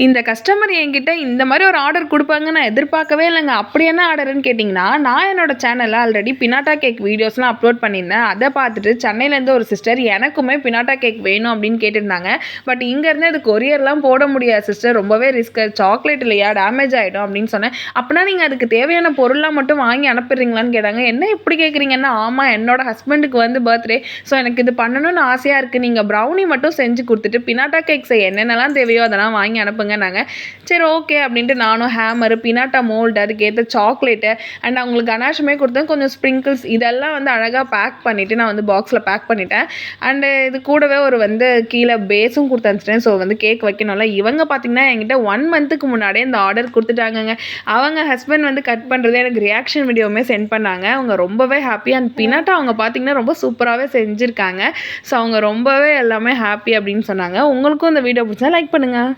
இந்த கஸ்டமர் என்கிட்ட இந்த மாதிரி ஒரு ஆர்டர் கொடுப்பாங்க நான் எதிர்பார்க்கவே இல்லைங்க. அப்படி என்ன ஆர்டர்னு கேட்டிங்கன்னா, நான் என்னோட சேனலில் ஆல்ரெடி பினாட்டா கேக் வீடியோஸ்லாம் அப்லோட் பண்ணியிருந்தேன். அதை பார்த்துட்டு சென்னையிலேருந்து ஒரு சிஸ்டர் எனக்குமே பினாட்டா கேக் வேணும் அப்படின்னு கேட்டிருந்தாங்க. பட் இங்கேருந்து அது கொரியர்லாம் போட முடியாது சிஸ்டர், ரொம்பவே ரிஸ்க், சாக்லேட் இல்லையா டேமேஜ் ஆகிடும் அப்படின்னு சொன்னேன். அப்படின்னா நீங்கள் அதுக்கு தேவையான பொருள்லாம் மட்டும் வாங்கி அனுப்பிடுறீங்களான்னு கேட்டாங்க. என்ன இப்படி கேட்குறீங்கன்னா, ஆமாம் என்னோட ஹஸ்பண்டுக்கு வந்து பர்த்டே, ஸோ எனக்கு இது பண்ணணும்னு ஆசையாக இருக்குது, நீங்கள் ப்ரௌனி மட்டும் செஞ்சு கொடுத்துட்டு பினாட்டா கேக் செய்ய என்னென்னலாம் தேவையோ அதெல்லாம் வாங்கி அனுப்புங்க நாங்கள். சரி ஓகே அப்படின்ட்டு நானும் ஹேமரு, பினாட்டா மோல்டு, அதுக்கேற்ற சாக்லேட்டு அண்ட் அவங்களுக்கு கனாஷுமே கொடுத்தேன். கொஞ்சம் ஸ்ப்ரிங்கிள்ஸ் இதெல்லாம் வந்து அழகாக பேக் பண்ணிவிட்டு நான் வந்து பாக்ஸில் பேக் பண்ணிட்டேன். அண்டு இது கூடவே ஒரு வந்து கீழே பேஸும் கொடுத்து அனுப்பிச்சிட்டேன். ஸோ வந்து கேக் வைக்கணும்ல. இவங்க பார்த்திங்கன்னா என்கிட்ட 1 மந்த்துக்கு முன்னாடியே இந்த ஆர்டர் கொடுத்துட்டாங்கங்க. அவங்க ஹஸ்பண்ட் வந்து கட் பண்ணுறது எனக்கு ரியாக்ஷன் வீடியோவுமே சென்ட் பண்ணாங்க. அவங்க ரொம்பவே ஹாப்பி. அண்ட் பினாட்டா அவங்க பார்த்திங்கன்னா ரொம்ப சூப்பராகவே செஞ்சுருக்காங்க. ஸோ அவங்க ரொம்பவே எல்லாமே ஹாப்பி அப்படின்னு சொன்னாங்க. உங்களுக்கும் இந்த வீடியோ பிடிச்சா லைக் பண்ணுங்கள்.